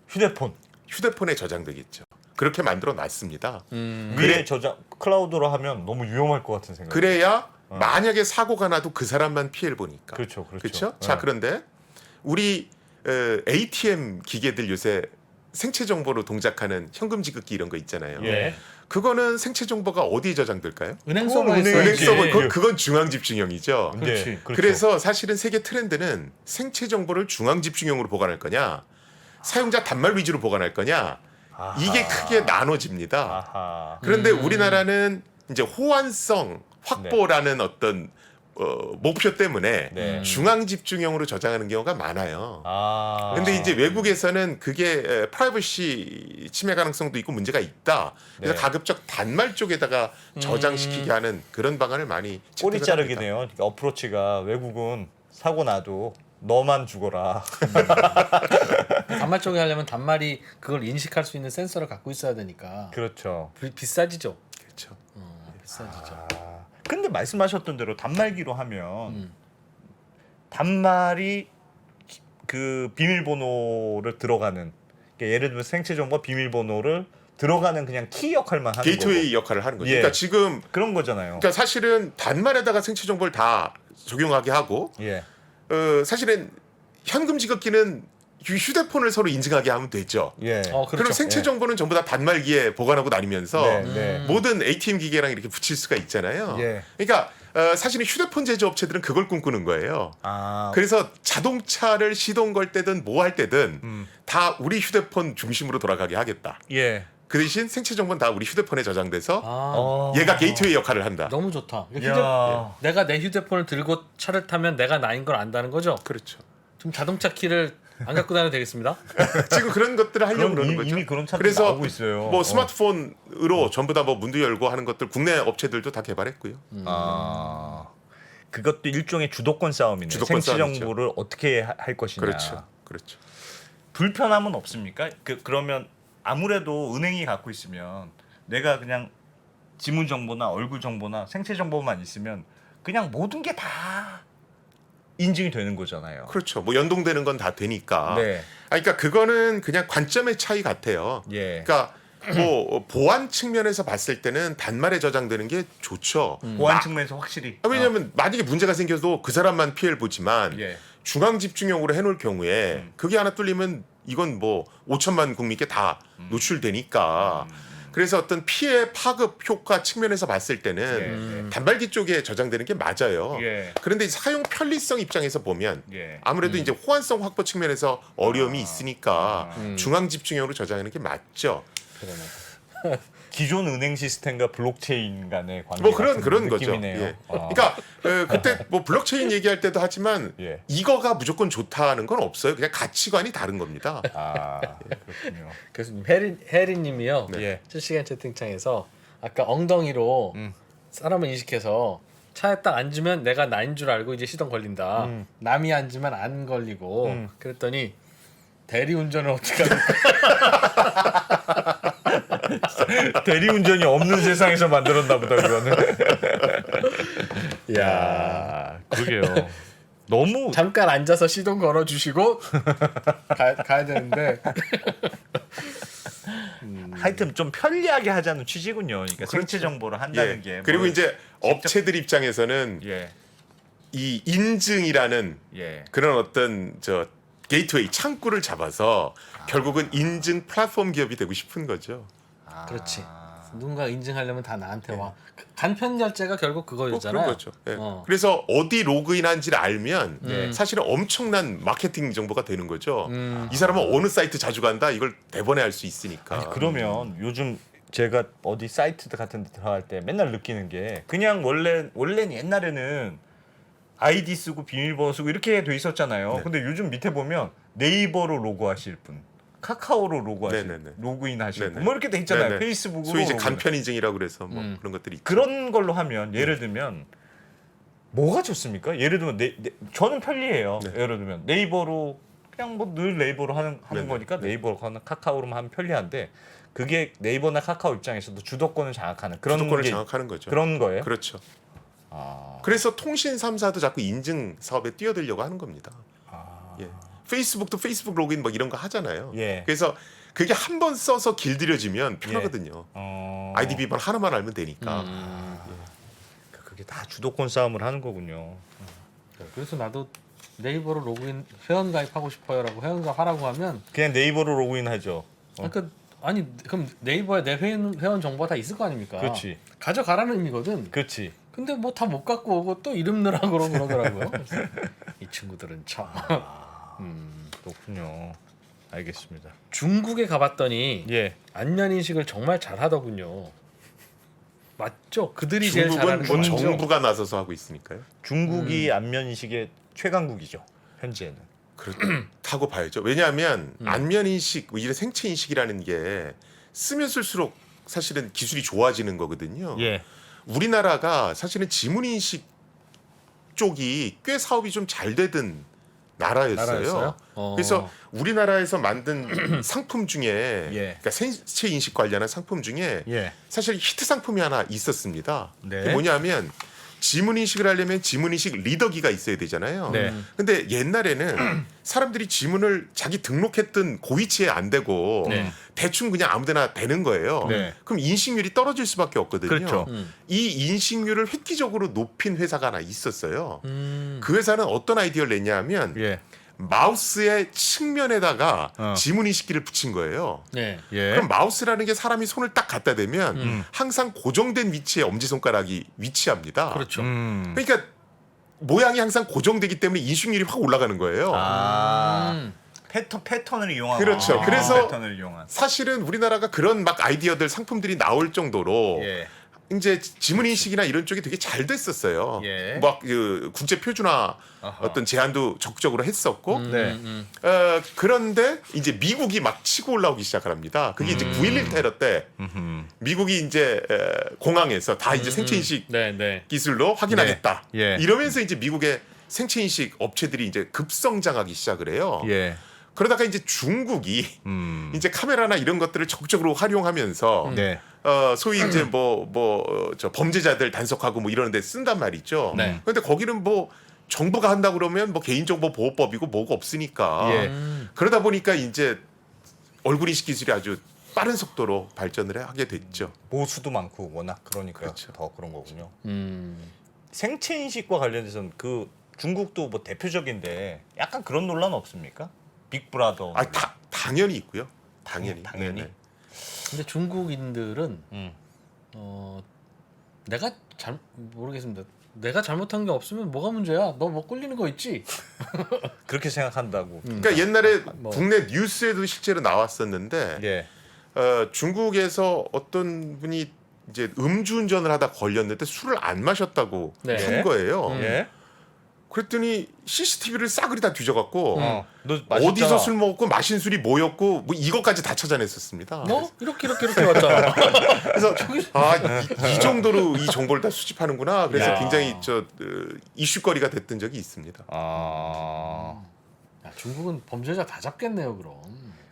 휴대폰 휴대폰에 저장되겠죠. 그렇게 만들어 놨습니다. 위에 저장 클라우드로 하면 너무 위험할 것 같은 생각. 그래야 만약에 사고가 나도 그 사람만 피해를 보니까. 그렇죠, 그렇죠. 그렇죠? 자, 네. 그런데 우리 ATM 기계들 요새 생체 정보로 동작하는 현금 지급기 이런 거 있잖아요. 예. 그거는 생체 정보가 어디에 저장될까요? 은행 그건 서버에 은행 은행 있어야지. 서버 그건 중앙 집중형이죠. 그렇지. 네, 그렇죠. 그래서 사실은 세계 트렌드는 생체 정보를 중앙 집중형으로 보관할 거냐, 사용자 단말 위주로 보관할 거냐, 이게 크게 나눠집니다. 아하. 그런데 우리나라는 이제 호환성 확보라는 어떤 목표 때문에 네. 중앙 집중형으로 저장하는 경우가 많아요. 아. 근데 이제 외국에서는 그게 프라이버시 침해 가능성도 있고 문제가 있다. 그래서 네. 가급적 단말 쪽에다가 저장시키게 하는 그런 방안을 많이 꼬리 채택을 자르기네요. 그러니까 어프로치가 외국은 사고 나도 너만 죽어라. 단말 쪽에 하려면 단말이 그걸 인식할 수 있는 센서를 갖고 있어야 되니까 그렇죠. 비싸지죠. 그렇죠. 비싸지죠. 근데 말씀하셨던 대로 단말기로 하면 단말이 그 비밀번호를 들어가는 그러니까 예를 들면 생체 정보 비밀번호를 들어가는 그냥 키 역할만 하는 게이트웨이 거고. 역할을 하는 거죠. 예. 그러니까 지금 그런 거잖아요. 그러니까 사실은 단말에다가 생체 정보를 다 적용하게 하고 예. 사실은 현금 지급기는 휴대폰을 서로 인증하게 하면 되죠. 예. 그렇죠. 그럼 생체 예. 정보는 전부 다 단말기에 보관하고 다니면서 네, 네. 모든 ATM 기계랑 이렇게 붙일 수가 있잖아요. 예. 그러니까 사실은 휴대폰 제조업체들은 그걸 꿈꾸는 거예요. 아. 그래서 자동차를 시동 걸 때든 뭐 할 때든 다 우리 휴대폰 중심으로 돌아가게 하겠다. 예. 그 대신 생체 정보는 다 우리 휴대폰에 저장돼서 아, 얘가 게이트웨이 역할을 한다. 너무 좋다. 야. 내가 내 휴대폰을 들고 차를 타면 내가 나인 걸 안다는 거죠? 그렇죠. 좀 자동차 키를 안 갖고 다녀도 되겠습니다. 지금 그런 것들을 하려고 그러는 거죠. 이미 그런 차들이 그래서 나오고 있어요. 뭐 스마트폰으로 전부 다 뭐 문도 열고 하는 것들 국내 업체들도 다 개발했고요. 아. 그것도 일종의 주도권 싸움이네. 주도권 생체 싸움이죠. 정보를 어떻게 할 것이냐. 그렇죠. 그렇죠. 불편함은 없습니까? 그러면 아무래도 은행이 갖고 있으면 내가 그냥 지문 정보나 얼굴 정보나 생체 정보만 있으면 그냥 모든 게 다 인증이 되는 거잖아요. 그렇죠. 뭐 연동되는 건 다 되니까. 네. 그러니까 그거는 그냥 관점의 차이 같아요. 예. 그러니까 뭐 보안 측면에서 봤을 때는 단말에 저장되는 게 좋죠. 보안 측면에서 확실히. 왜냐하면 만약에 문제가 생겨도 그 사람만 피해를 보지만 예. 중앙 집중형으로 해놓을 경우에 그게 하나 뚫리면 이건 뭐 5천만 국민께 다 노출되니까. 그래서 어떤 피해 파급 효과 측면에서 봤을 때는 단말기 쪽에 저장되는 게 맞아요. 예. 그런데 사용 편리성 입장에서 보면 예. 아무래도 이제 호환성 확보 측면에서 어려움이 있으니까 중앙 집중형으로 저장하는 게 맞죠. 기존 은행 시스템과 블록체인 간의 관계 뭐 같은 그런 거죠. 느낌이네요. 예. 아. 그러니까 그때 뭐 블록체인 얘기할 때도 하지만 예. 이거가 무조건 좋다는 건 없어요. 그냥 가치관이 다른 겁니다. 아, 그렇군요. 교수님 혜리님이요. 예. 실시간 채팅창에서 아까 엉덩이로 사람을 인식해서 차에 딱 앉으면 내가 나인 줄 알고 이제 시동 걸린다. 남이 앉으면 안 걸리고 그랬더니 대리운전을 어떻게 합니까? 대리운전이 없는 세상에서 만들었나 보다 그거는. 야, 그러게요. 너무 잠깐 앉아서 시동 걸어주시고 가야 되는데 하여튼 좀 편리하게 하자는 취지군요. 그러니까 생체 정보를 한다는 예. 게 그리고 뭘 이제 업체들 입장에서는 예. 이 인증이라는 예. 그런 어떤 저 게이트웨이 창구를 잡아서 결국은 인증 플랫폼 기업이 되고 싶은 거죠. 그렇지. 누군가 인증하려면 다 나한테 와. 간편 결제가 결국 뭐 그거였잖아요. 그런 거죠. 예. 어. 그래서 어디 로그인한지를 알면 사실은 엄청난 마케팅 정보가 되는 거죠. 이 사람은 어느 사이트 자주 간다 이걸 대번에 알 수 있으니까. 아니, 그러면 요즘 제가 어디 사이트 같은 데 들어갈 때 맨날 느끼는 게 그냥 원래는 옛날에는 아이디 쓰고 비밀번호 쓰고 이렇게 돼 있었잖아요. 근데 요즘 밑에 보면 네이버로 로그하실 분, 카카오로 로그하실 네네네. 로그인 하실 네네. 분, 뭐 이렇게 돼 있잖아요. 네네. 페이스북으로 소위 이제 로그인. 간편 인증이라고 그래서 뭐 그런 것들이 있죠. 그런 걸로 하면 예를 들면 뭐가 좋습니까? 예를 들면 저는 편리해요. 네. 예를 들면 네이버로 그냥 뭐 늘 네이버로 하는 네네. 거니까 네이버로 하는 카카오로만 하면 편리한데 그게 네이버나 카카오 입장에서도 주도권을 장악하는 그런 주도권을 게 장악하는 거죠. 그런 거예요. 그렇죠. 그래서 통신 3사도 자꾸 인증 사업에 뛰어들려고 하는 겁니다. 예. 페이스북도 페이스북 로그인 뭐 이런 거 하잖아요. 예. 그래서 그게 한 번 써서 길들여지면 편하거든요. 아이디 비번 하나만 알면 되니까. 그게 다 주도권 싸움을 하는 거군요. 그래서 나도 네이버로 로그인 회원 가입하고 싶어요라고 회원 가입하라고 하면 그냥 네이버로 로그인하죠. 그러니까 아니 그럼 네이버에 내 회원 정보가 다 있을 거 아닙니까? 그렇지. 가져가라는 의미거든. 그렇지. 근데 뭐 다 못 갖고 오고 또 이름 넣으라고 그러더라고요. 그래서 이 친구들은 참. 그렇군요. 알겠습니다. 중국에 가봤더니 예. 안면 인식을 정말 잘하더군요. 맞죠? 그들이 제일 중국은 잘하는 거 맞죠? 정부가 나서서 하고 있으니까요. 중국이 안면 인식의 최강국이죠. 현재는. 그렇다고 봐야죠. 왜냐하면 안면 인식, 이런 생체 인식이라는 게 쓰면 쓸수록 사실은 기술이 좋아지는 거거든요. 예. 우리나라가 사실은 지문 인식 쪽이 꽤 사업이 좀 잘 되던 나라였어요. 나라였어요? 그래서 우리나라에서 만든 상품 중에 예. 그러니까 생체 인식 관련한 상품 중에 예. 사실 히트 상품이 하나 있었습니다. 네. 그게 뭐냐면 지문 인식을 하려면 지문 인식 리더기가 있어야 되잖아요. 네. 근데 옛날에는 사람들이 지문을 자기 등록했던 그 위치에 안 대고 네. 대충 그냥 아무데나 대는 거예요. 네. 그럼 인식률이 떨어질 수밖에 없거든요. 그렇죠. 이 인식률을 획기적으로 높인 회사가 하나 있었어요. 음. 그 회사는 어떤 아이디어를 냈냐면 예. 마우스의 측면에다가 어. 지문 인식기를 붙인 거예요. 네. 예. 그럼 마우스라는 게 사람이 손을 딱 갖다 대면 항상 고정된 위치에 엄지손가락이 위치합니다. 그렇죠. 그러니까 모양이 항상 고정되기 때문에 인식률이 확 올라가는 거예요. 패턴을 이용하고. 그렇죠. 그래서 패턴을 이용한. 사실은 우리나라가 그런 막 아이디어들 상품들이 나올 정도로 예. 이제 지문 인식이나 이런 쪽이 되게 잘 됐었어요. 예. 막 그 국제 표준화 어떤 제안도 적극적으로 했었고 네. 그런데 이제 미국이 막 치고 올라오기 시작합니다. 그게 이제 9.11 테러 때 미국이 이제 공항에서 다 이제 생체 인식 네, 네. 기술로 확인하겠다. 네. 예. 이러면서 이제 미국의 생체 인식 업체들이 이제 급성장하기 시작을 해요. 예. 그러다가 이제 중국이 이제 카메라나 이런 것들을 적극적으로 활용하면서 네. 소위 이제 저 범죄자들 단속하고 뭐 이러는데 쓴단 말이죠. 네. 그런데 거기는 뭐 정부가 한다 그러면 뭐 개인정보보호법이고 뭐가 없으니까 예. 그러다 보니까 이제 얼굴 인식 기술이 아주 빠른 속도로 발전을 하게 됐죠. 보수도 많고 워낙 그러니까 그렇죠. 더 그런 거군요. 음. 생체 인식과 관련해서는 그 중국도 뭐 대표적인데 약간 그런 논란 없습니까? 빅브라더. 아, 당연히 있고요. 당연히. 당연히. 네네. 근데 중국인들은 음. 내가 잘 모르겠습니다. 내가 잘못한 게 없으면 뭐가 문제야? 너 뭐 꿀리는 거 있지? 그렇게 생각한다고. 그러니까 옛날에 뭐. 국내 뉴스에도 실제로 나왔었는데 예. 중국에서 어떤 분이 이제 음주운전을 하다 걸렸는데 술을 안 마셨다고 네. 한 거예요. 예. 그랬더니 CCTV를 싸그리 다 뒤져갖고 너 어디서 술 먹었고 마신 술이 뭐였고 뭐 이것까지 다 찾아냈었습니다. 너 이렇게 왔잖아. 그래서 이 정도로 이 정보를 다 수집하는구나. 그래서 야. 굉장히 이슈거리가 됐던 적이 있습니다. 아. 야, 중국은 범죄자 다 잡겠네요, 그럼.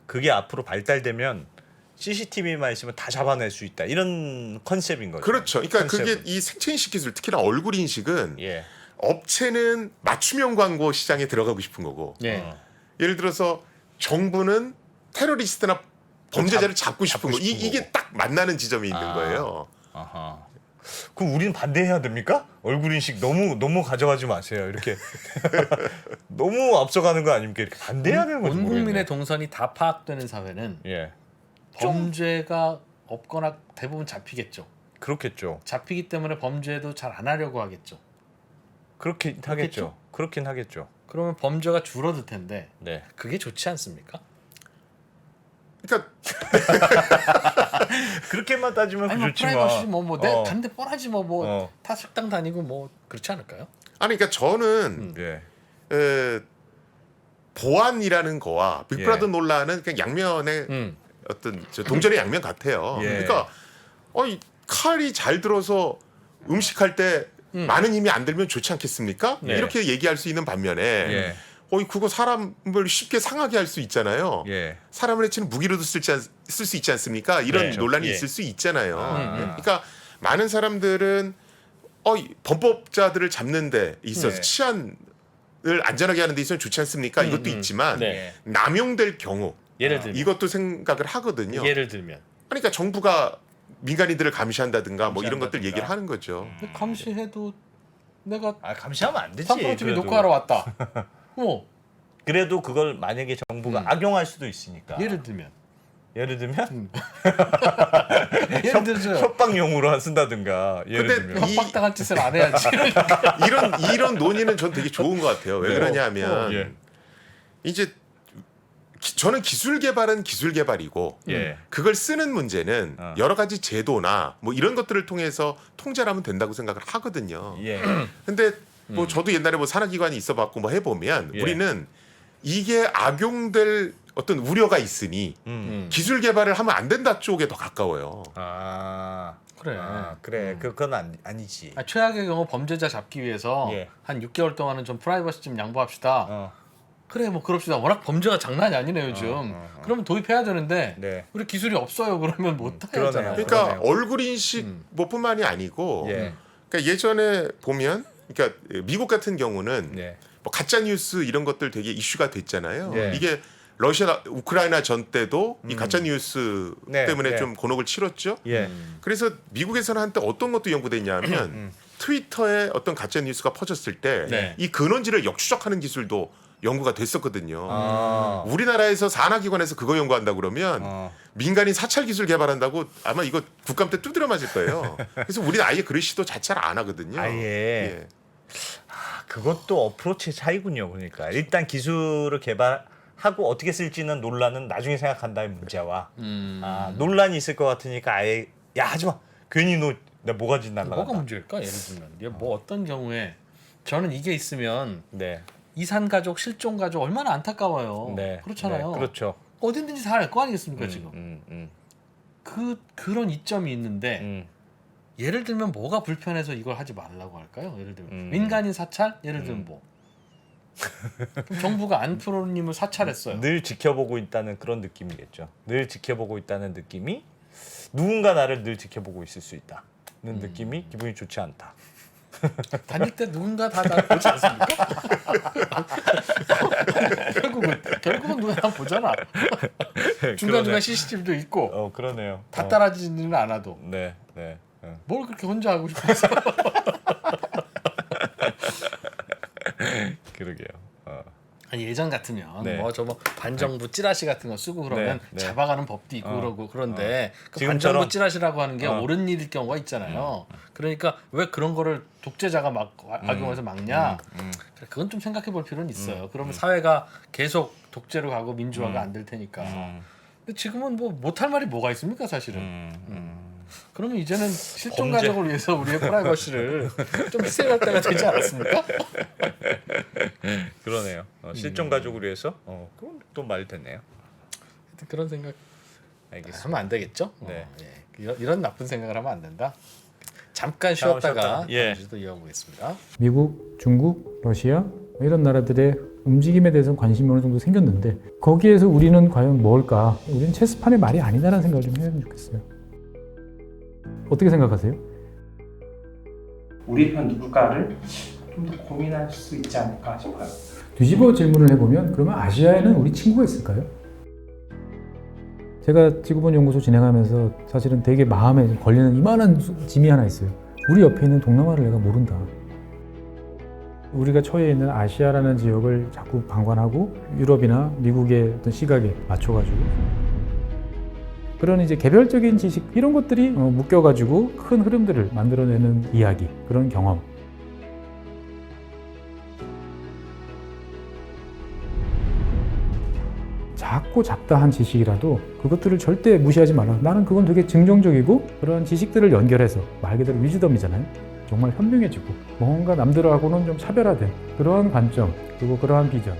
그게 앞으로 발달되면 CCTV만 있으면 다 잡아낼 수 있다. 이런 컨셉인 거죠. 그렇죠. 그러니까 컨셉은. 그게 이 생체 인식 기술, 특히나 얼굴 인식은 예. 업체는 맞춤형 광고 시장에 들어가고 싶은 거고 예. 예를 들어서 정부는 테러리스트나 범죄자를 잡고 싶은 거. 싶은 이게 딱 만나는 지점이 있는 거예요. 아하. 그럼 우리는 반대해야 됩니까? 얼굴 인식 너무 가져가지 마세요. 이렇게 너무 앞서가는 거 아닙니까? 이렇게 반대해야 되는 거죠. 온 국민의 모르겠네. 동선이 다 파악되는 사회는 예. 범죄가 없거나 대부분 잡히겠죠. 그렇겠죠. 잡히기 때문에 범죄도 잘 안 하려고 하겠죠. 그렇긴 하겠죠. 그렇긴 하겠죠. 그러면 범죄가 줄어들 텐데 네. 그게 좋지 않습니까? 그러니까 그렇게만 따지면 아니 뭐 좋지만. 프라이버시 뭐내 어. 단데 뻔하지 다 식당 다니고 뭐 그렇지 않을까요? 아니 그러니까 저는 예. 보안이라는 거와 빅브라더 예. 논란은 그냥 양면의 어떤 동전의 양면 같아요. 예. 그러니까 이 칼이 잘 들어서 음식할 때 많은 힘이 안 들면 좋지 않겠습니까? 네. 이렇게 얘기할 수 있는 반면에 예. 그거 사람을 쉽게 상하게 할 수 있잖아요. 예. 사람을 해치는 무기로도 쓸 수 있지 않습니까? 이런 네. 논란이 예. 있을 수 있잖아요. 그러니까 많은 사람들은 이 범법자들을 잡는 데 있어서 네. 치안을 안전하게 하는 데 있어서는 좋지 않습니까? 이것도 있지만 네. 남용될 경우 예를 들면 이것도 생각을 하거든요. 예를 들면 그러니까 정부가 민간인들을 감시한다든가 뭐 이런 것들 감시한다든가. 얘기를 하는 거죠. 감시해도 내가 감시하면 안 되지. 삼프로 TV 그래도. 녹화하러 왔다. 그래도 그걸 만약에 정부가 악용할 수도 있으니까. 예를 들면 예를 들면 예를 들죠. 협박용으로 쓴다든가. 예를 근데 들면. 협박당할 짓을 안 해야지. 이런 논의는 전 되게 좋은 것 같아요. 왜 그러냐면 예. 이제 저는 기술 개발은 기술 개발이고 예. 그걸 쓰는 문제는 어. 여러 가지 제도나 뭐 이런 것들을 통해서 통제를 하면 된다고 생각을 하거든요. 예. 근데 뭐 저도 옛날에 뭐 산하기관이 있어봤고 뭐 해보면 예. 우리는 이게 악용될 어떤 우려가 있으니 기술 개발을 하면 안 된다 쪽에 더 가까워요. 그래. 그래. 그건 아니지. 최악의 경우 범죄자 잡기 위해서 예. 한 6개월 동안은 좀 프라이버시 좀 양보합시다. 어. 그래 뭐 그럽시다. 워낙 범죄가 장난이 아니네 요즘. 그러면 도입해야 되는데 네. 우리 기술이 없어요. 그러면 못 하잖아요. 그러니까 그러네요. 얼굴 인식 뭐뿐만이 아니고 예. 그러니까 예전에 보면 그러니까 미국 같은 경우는 네. 뭐 가짜 뉴스 이런 것들 되게 이슈가 됐잖아요. 예. 이게 러시아 우크라이나 전 때도 이 가짜 뉴스 네, 때문에 네. 좀 곤혹을 치렀죠. 예. 그래서 미국에서는 한때 어떤 것도 연구됐냐면 트위터에 어떤 가짜 뉴스가 퍼졌을 때 네. 이 근원지를 역추적하는 기술도 연구가 됐었거든요. 아. 우리나라에서 산하기관에서 그거 연구한다 그러면 민간인 사찰 기술 개발한다고 아마 이거 국감 때 두드려 맞을 거예요. 그래서 우리는 아예 그런 시도 자체를 안 하거든요. 아예. 예. 그것도 어프로치의 차이군요. 그러니까 일단 기술을 개발하고 어떻게 쓸지는 논란은 나중에 생각한다의 문제와 논란이 있을 것 같으니까 아예 야 하지마 괜히 너 내 모가지 날라간다. 뭐가 문제일까? 예를 들면 이게 뭐 어떤 경우에 저는 이게 있으면 네. 이산 가족, 실종 가족 얼마나 안타까워요. 네. 그렇잖아요. 네. 그렇죠. 어딘든지 다 알 거 아니겠습니까 지금. 그런 이점이 있는데 예를 들면 뭐가 불편해서 이걸 하지 말라고 할까요? 예를 들면 민간인 사찰? 예를 들면 뭐 그럼 정부가 안프로님을 사찰했어요. 늘 지켜보고 있다는 그런 느낌이겠죠. 늘 지켜보고 있다는 느낌이 누군가 나를 늘 지켜보고 있을 수 있다는 느낌이 기분이 좋지 않다. 다닐 때 누군가 다 날 보지 않습니까? 결국은 누가 다 보잖아. 중간중간 CCTV도 있고 그러네요. 다 따라지지는 않아도 네, 네. 뭘 그렇게 혼자 하고 싶어서. 그러게요. 아니 예전 같으면 네. 뭐 반정부 찌라시 같은 거 쓰고 그러면 네, 네. 잡아가는 법도 있고 그러고 그런데 그 지금처럼? 반정부 찌라시라고 하는 게 옳은 일일 경우가 있잖아요. 그러니까 왜 그런 거를 독재자가 막 악용해서 막냐? 그건 좀 생각해 볼 필요는 있어요. 그러면 사회가 계속 독재로 가고 민주화가 안 될 테니까. 근데 지금은 뭐 못할 말이 뭐가 있습니까 사실은. 그러면 이제는 실종 범죄. 가족을 위해서 우리의 프라이버시를 좀 희생할 때가 되지 않았습니까? 그러네요. 실종 가족을 위해서 그건 또 말이 됐네요. 하여튼 그런 생각 알겠습니다. 하면 안 되겠죠? 네. 이런 나쁜 생각을 하면 안 된다. 잠깐 쉬었다가 예. 다시 또 이어보겠습니다. 미국, 중국, 러시아 이런 나라들의 움직임에 대해서 관심이 어느 정도 생겼는데 거기에서 우리는 과연 뭘까? 우리는 체스판의 말이 아니다라는 생각을 좀 해보면 좋겠어요. 어떻게 생각하세요? 우리 편 누굴까를 좀 더 고민할 수 있지 않을까 싶어요. 뒤집어 질문을 해보면 그러면 아시아에는 우리 친구가 있을까요? 제가 지구본 연구소 진행하면서 사실은 되게 마음에 걸리는 이만한 짐이 하나 있어요. 우리 옆에 있는 동남아를 내가 모른다. 우리가 처해 있는 아시아라는 지역을 자꾸 방관하고 유럽이나 미국의 어떤 시각에 맞춰가지고 그런 이제 개별적인 지식 이런 것들이 묶여가지고 큰 흐름들을 만들어내는 이야기, 그런 경험. 작고 잡다한 지식이라도 그것들을 절대 무시하지 말라. 나는 그건 되게 긍정적이고 그런 지식들을 연결해서 말 그대로 위즈덤이잖아요. 정말 현명해지고 뭔가 남들하고는 좀 차별화된 그러한 관점 그리고 그러한 비전